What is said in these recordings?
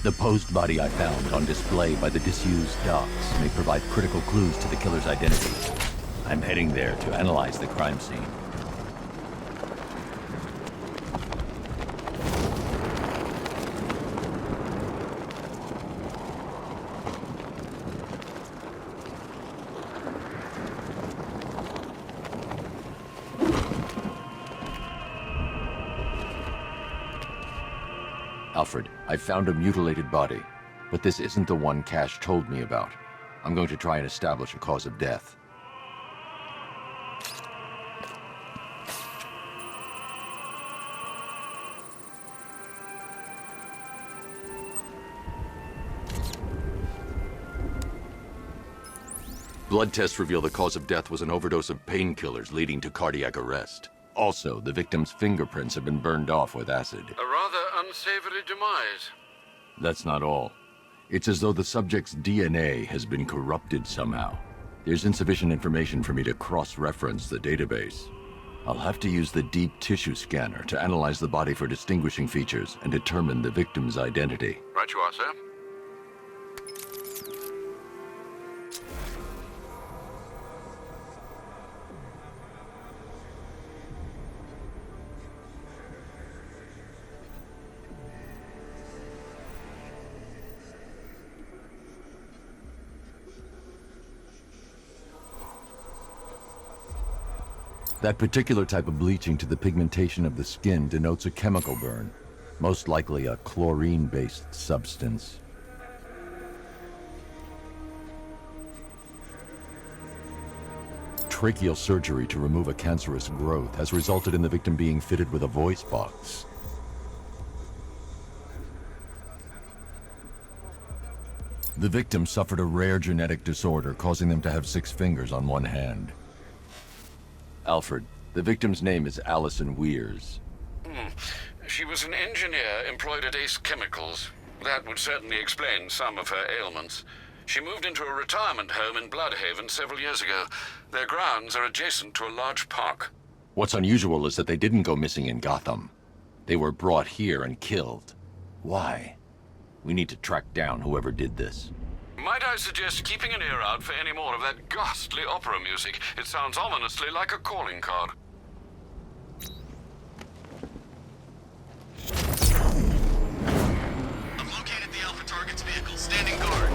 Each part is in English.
The posed body I found on display by the disused docks may provide critical clues to the killer's identity. I'm heading there to analyze the crime scene. Alfred, I found a mutilated body, but this isn't the one Cash told me about. I'm going to try and establish a cause of death. Blood tests reveal the cause of death was an overdose of painkillers leading to cardiac arrest. Also, the victim's fingerprints have been burned off with acid. A rather unsavory demise. That's not all. It's as though the subject's DNA has been corrupted somehow. There's insufficient information for me to cross-reference the database. I'll have to use the deep tissue scanner to analyze the body for distinguishing features and determine the victim's identity. Right you are, sir. That particular type of bleaching to the pigmentation of the skin denotes a chemical burn, most likely a chlorine-based substance. Tracheal surgery to remove a cancerous growth has resulted in the victim being fitted with a voice box. The victim suffered a rare genetic disorder causing them to have 6 fingers on one hand. Alfred, the victim's name is Allison Weirs. She was an engineer employed at Ace Chemicals. That would certainly explain some of her ailments. She moved into a retirement home in Bloodhaven several years ago. Their grounds are adjacent to a large park. What's unusual is that they didn't go missing in Gotham. They were brought here and killed. Why? We need to track down whoever did this. Might I suggest keeping an ear out for any more of that ghastly opera music? It sounds ominously like a calling card. I've located the Alpha target's vehicle. Standing guard.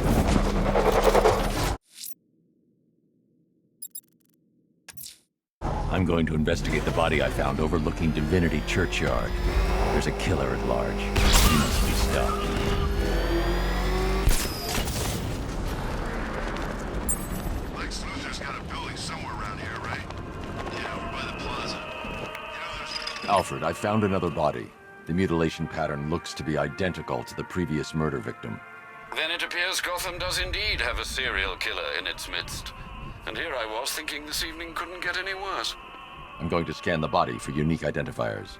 I'm going to investigate the body I found overlooking Divinity Churchyard. There's a killer at large. He must be stopped. Alfred, I found another body. The mutilation pattern looks to be identical to the previous murder victim. Then it appears Gotham does indeed have a serial killer in its midst. And here I was thinking this evening couldn't get any worse. I'm going to scan the body for unique identifiers.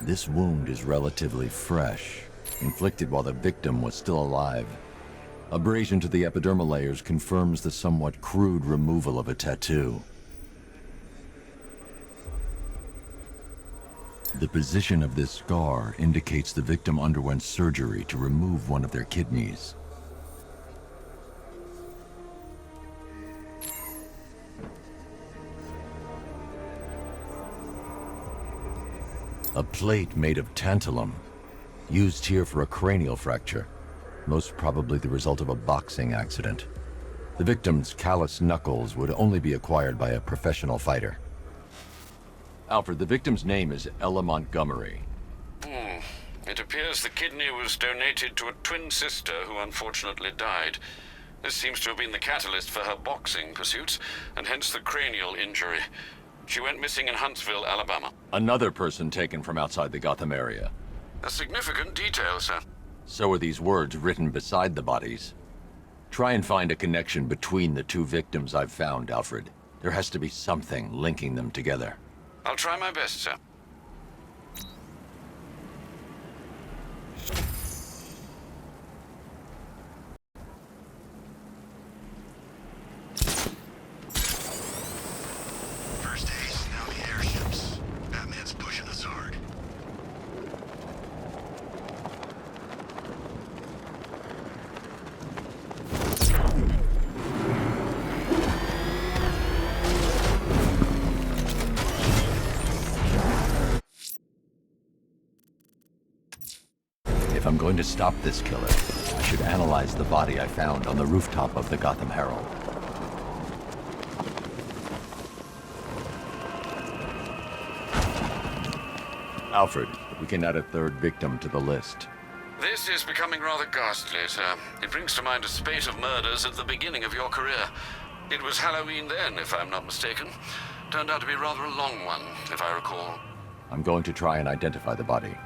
This wound is relatively fresh, inflicted while the victim was still alive. Abrasion to the epidermal layers confirms the somewhat crude removal of a tattoo. The position of this scar indicates the victim underwent surgery to remove one of their kidneys. A plate made of tantalum, used here for a cranial fracture. Most probably the result of a boxing accident. The victim's calloused knuckles would only be acquired by a professional fighter. Alfred, the victim's name is Ella Montgomery. It appears the kidney was donated to a twin sister who unfortunately died. This seems to have been the catalyst for her boxing pursuits, and hence the cranial injury. She went missing in Huntsville, Alabama. Another person taken from outside the Gotham area. A significant detail, sir. So are these words written beside the bodies. Try and find a connection between the 2 victims I've found, Alfred. There has to be something linking them together. I'll try my best, sir. First Ace, now the airship. going to stop this killer. I should analyze the body I found on the rooftop of the Gotham Herald. Alfred, we can add a third victim to the list. This is becoming rather ghastly, sir. It brings to mind a spate of murders at the beginning of your career. It was Halloween then, if I'm not mistaken. Turned out to be rather a long one, if I recall. I'm going to try and identify the body.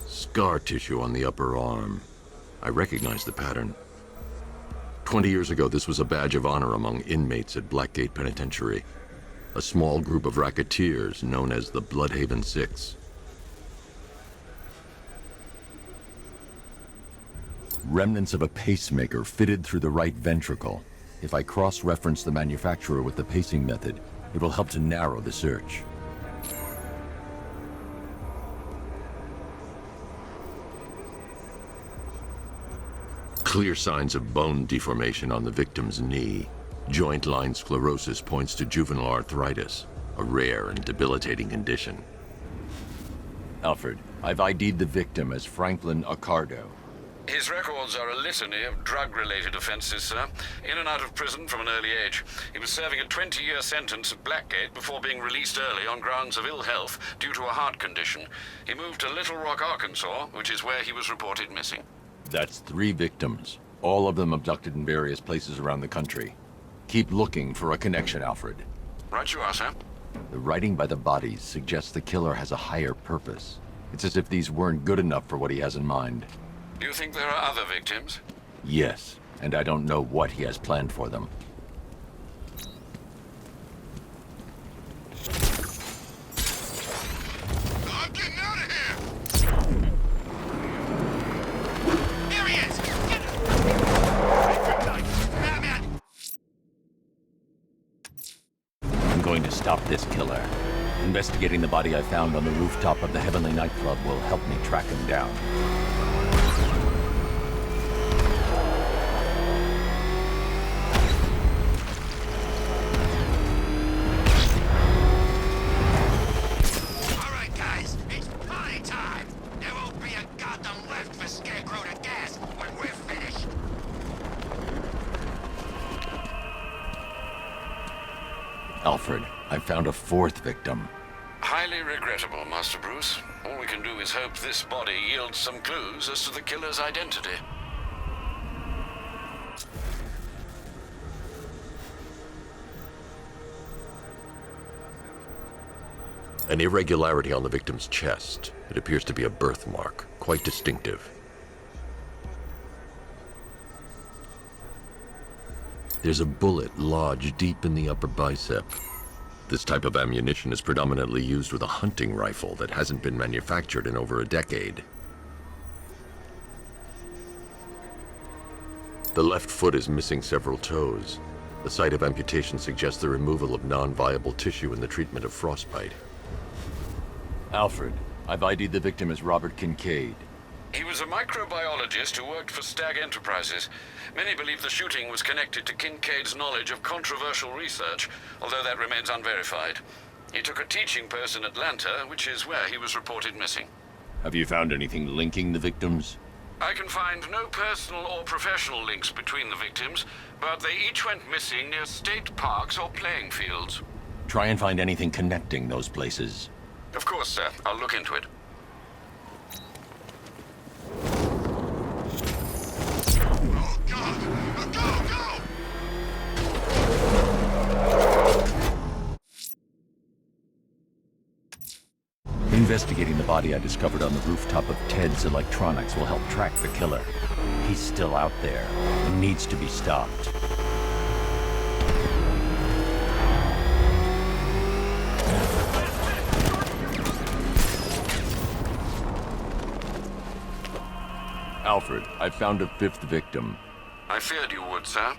Scar tissue on the upper arm. I recognize the pattern. 20 years ago, this was a badge of honor among inmates at Blackgate Penitentiary. A small group of racketeers known as the Bloodhaven Six. Remnants of a pacemaker fitted through the right ventricle. If I cross-reference the manufacturer with the pacing method, it will help to narrow the search. Clear signs of bone deformation on the victim's knee. Joint line sclerosis points to juvenile arthritis, a rare and debilitating condition. Alfred, I've ID'd the victim as Franklin Accardo. His records are a litany of drug-related offenses, sir. In and out of prison from an early age. He was serving a 20-year sentence at Blackgate before being released early on grounds of ill health due to a heart condition. He moved to Little Rock, Arkansas, which is where he was reported missing. That's 3 victims, all of them abducted in various places around the country. Keep looking for a connection, Alfred. Right you are, sir. The writing by the bodies suggests the killer has a higher purpose. It's as if these weren't good enough for what he has in mind. Do you think there are other victims? Yes, and I don't know what he has planned for them. I'm getting out of here! Here he is! Get him! Batman! I'm going to stop this killer. Investigating the body I found on the rooftop of the Heavenly Nightclub will help me track him down. All right, guys, it's party time! There won't be a goddamn left for Scarecrow to gas when we're finished! Alfred, I found a 4th victim. Highly regrettable, Master Bruce. All we can do is hope this body yields some clues as to the killer's identity. An irregularity on the victim's chest. It appears to be a birthmark, quite distinctive. There's a bullet lodged deep in the upper bicep. This type of ammunition is predominantly used with a hunting rifle that hasn't been manufactured in over a decade. The left foot is missing several toes. The site of amputation suggests the removal of non-viable tissue in the treatment of frostbite. Alfred, I've ID'd the victim as Robert Kincaid. He was a microbiologist who worked for Stag Enterprises. Many believe the shooting was connected to Kincaid's knowledge of controversial research, although that remains unverified. He took a teaching post in Atlanta, which is where he was reported missing. Have you found anything linking the victims? I can find no personal or professional links between the victims, but they each went missing near state parks or playing fields. Try and find anything connecting those places. Of course, sir. I'll look into it. Oh, God! Go, go! Investigating the body I discovered on the rooftop of Ted's Electronics will help track the killer. He's still out there and needs to be stopped. Alfred, I found a 5th victim. I feared you would, sir.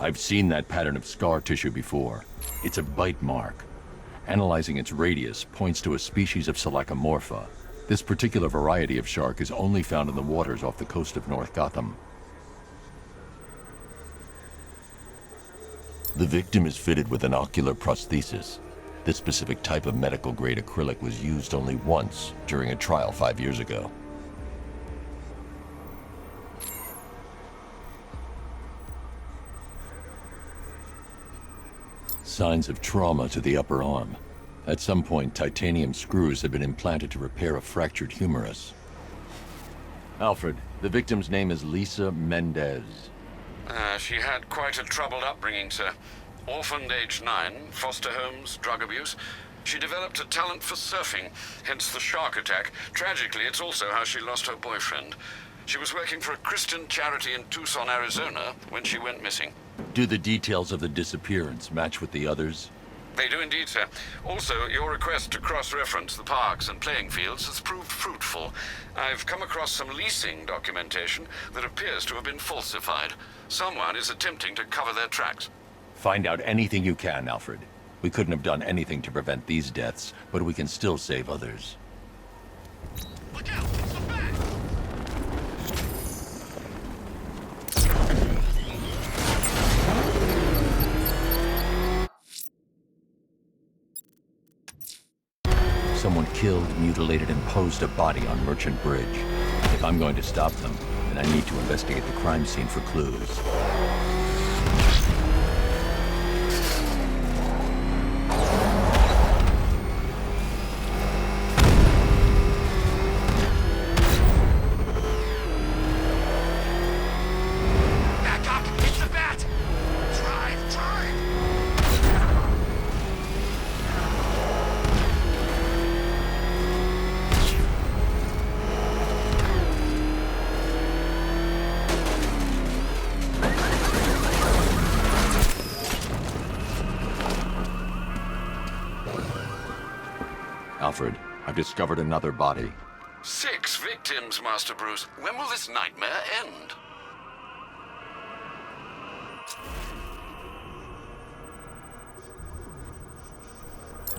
I've seen that pattern of scar tissue before. It's a bite mark. Analyzing its radius points to a species of Selachomorpha. This particular variety of shark is only found in the waters off the coast of North Gotham. The victim is fitted with an ocular prosthesis. This specific type of medical-grade acrylic was used only once during a trial 5 years ago. Signs of trauma to the upper arm. At some point, titanium screws had been implanted to repair a fractured humerus. Alfred, the victim's name is Lisa Mendez. She had quite a troubled upbringing, sir. Orphaned age 9, foster homes, drug abuse. She developed a talent for surfing, hence the shark attack. Tragically, it's also how she lost her boyfriend. She was working for a Christian charity in Tucson, Arizona, when she went missing. Do the details of the disappearance match with the others? They do indeed, sir. Also, your request to cross-reference the parks and playing fields has proved fruitful. I've come across some leasing documentation that appears to have been falsified. Someone is attempting to cover their tracks. Find out anything you can, Alfred. We couldn't have done anything to prevent these deaths, but we can still save others. Look out! It's the bat! Someone killed, mutilated, and posed a body on Merchant Bridge. If I'm going to stop them, then I need to investigate the crime scene for clues. Back up! It's the bat! Drive! Drive! Alfred, I've discovered another body. 6 victims, Master Bruce. When will this nightmare end?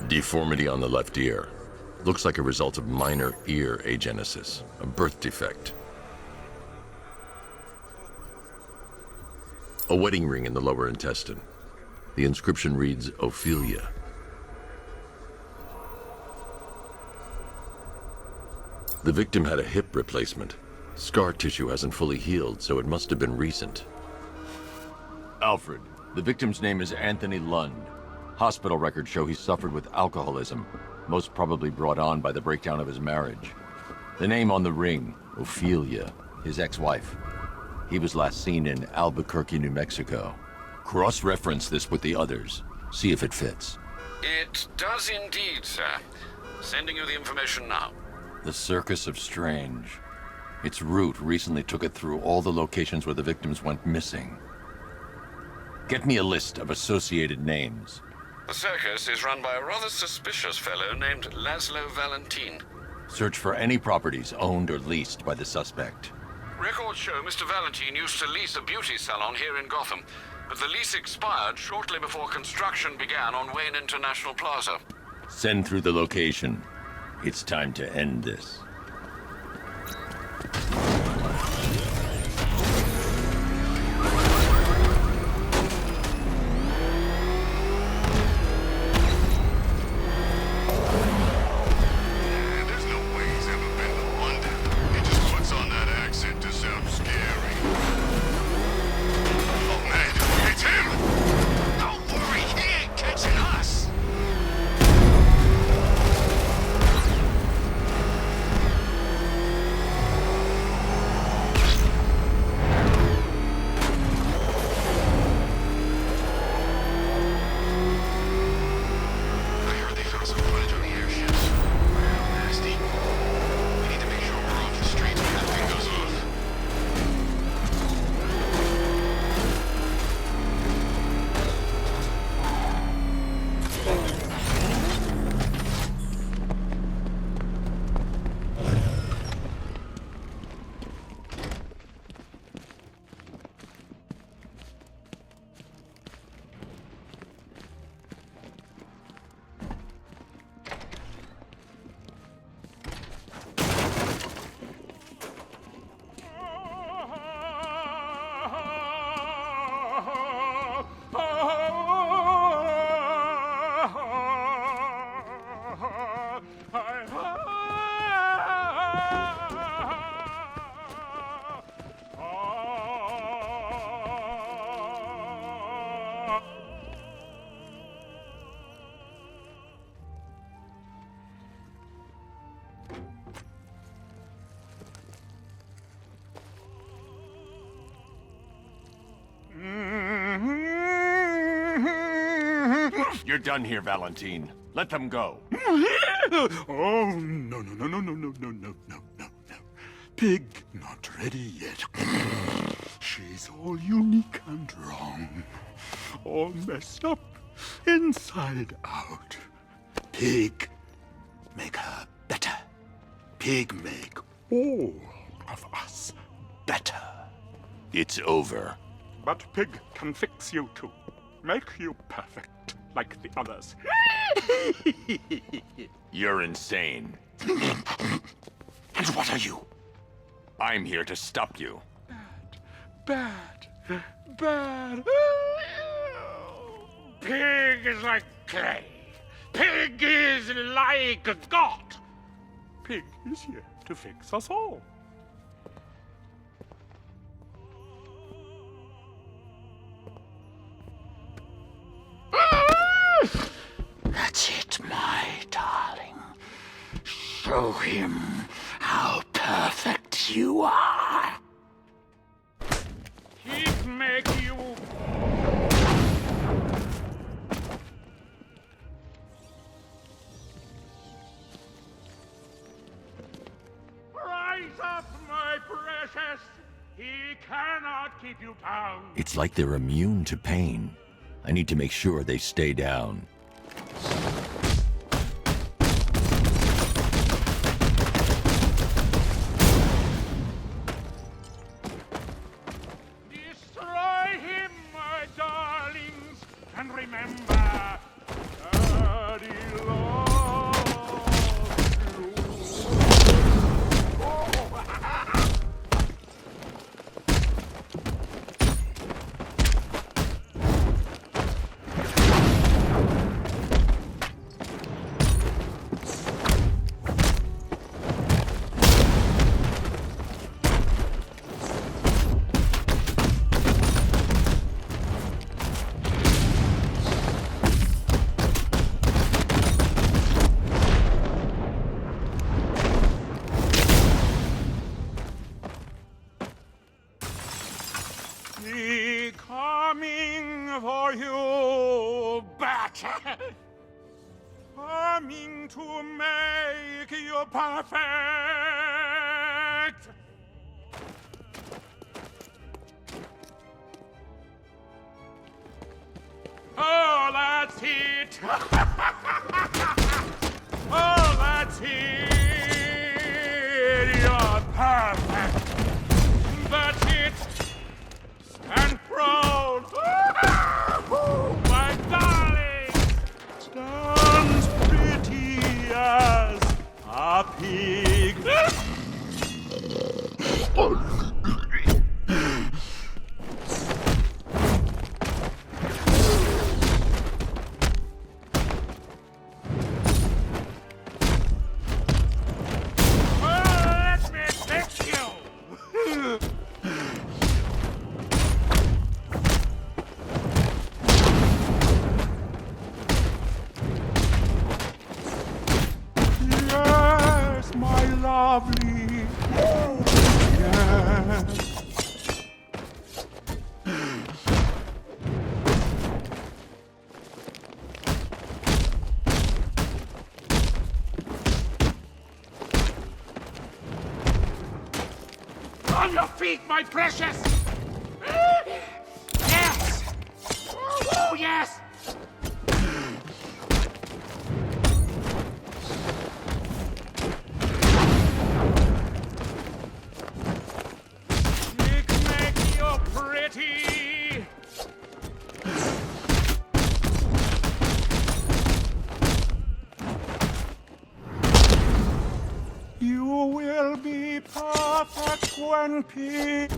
Deformity on the left ear. Looks like a result of minor ear agenesis, a birth defect. A wedding ring in the lower intestine. The inscription reads, Ophelia. The victim had a hip replacement. Scar tissue hasn't fully healed, so it must have been recent. Alfred, the victim's name is Anthony Lund. Hospital records show he suffered with alcoholism, most probably brought on by the breakdown of his marriage. The name on the ring, Ophelia, his ex-wife. He was last seen in Albuquerque, New Mexico. Cross-reference this with the others. See if it fits. It does indeed, sir. Sending you the information now. The Circus of Strange. Its route recently took it through all the locations where the victims went missing. Get me a list of associated names. The circus is run by a rather suspicious fellow named Lazlo Valentin. Search for any properties owned or leased by the suspect. Records show Mr. Valentin used to lease a beauty salon here in Gotham, but the lease expired shortly before construction began on Wayne International Plaza. Send through the location. It's time to end this. There's no way he's ever been to London. He just puts on that accent to sound scary. Oh man, it's him! Don't worry, he ain't catching us! You're done here, Valentin. Let them go. Oh, no, no, no, no, no, no, no, no, no, no, no. Pig not ready yet. She's all unique and wrong. All messed up, inside out. Pig, make her better. Pig make all of us better. It's over. But Pig can fix you too. Make you perfect, like the others. You're insane. And what are you? I'm here to stop you. Bad. Pig is like clay. Pig is like a god. Pig is here to fix us all. That's it, my darling. Show him how perfect you are. He'd make you... Rise up, my precious. He cannot keep you down. It's like they're immune to pain. I need to make sure they stay down. Destroy him, my darlings, and remember, Daddy loves you. He coming for you, bat. Coming to make you perfect. Oh, that's it. Oh, that's it. You're perfect. That's it. Stand proud. My darling. Stand pretty as a pig. Let me fix you. Yes, my lovely. Yes. On your feet, my precious. Yes. Oh, yes. Make you pretty. You will be perfect when Pig.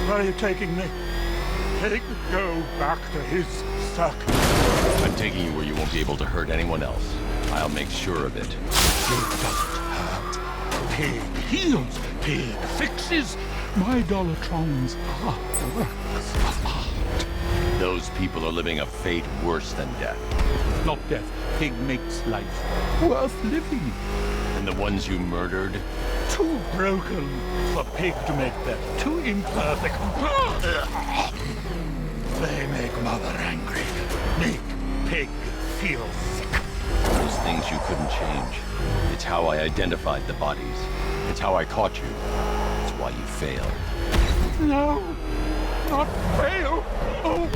Where are you taking me? Pig, go back to his circle. I'm taking you where you won't be able to hurt anyone else. I'll make sure of it. Pig doesn't hurt. Pig heals. Pig fixes. My Dollartrons are works of art. Those people are living a fate worse than death. Not death. Pig makes life worth living. And the ones you murdered? Too broken for Pig to make them. Too imperfect. They make Mother angry. Make Pig feel sick. Those things you couldn't change. It's how I identified the bodies. It's how I caught you. It's why you failed. No, not fail. Oh.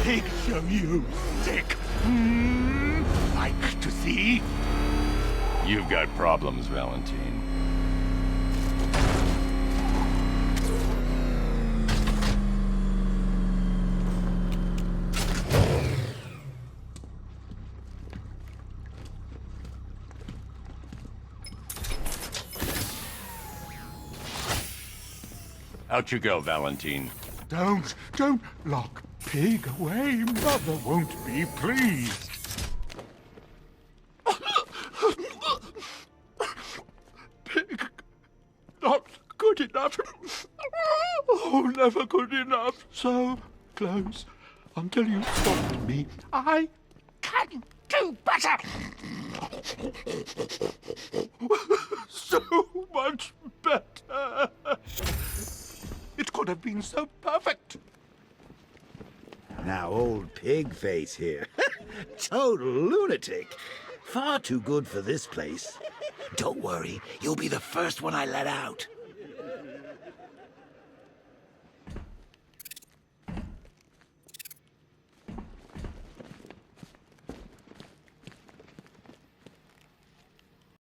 Pig show you sick. Like to see? You've got problems, Valentine. Out you go, Valentine. Don't lock Pig away. Mother won't be pleased. Pig, not good enough. Oh, never good enough. So close until you stopped me. I can do better. So much better. It could have been so perfect. Now, old pig face here. Total lunatic. Far too good for this place. Don't worry, you'll be the first one I let out.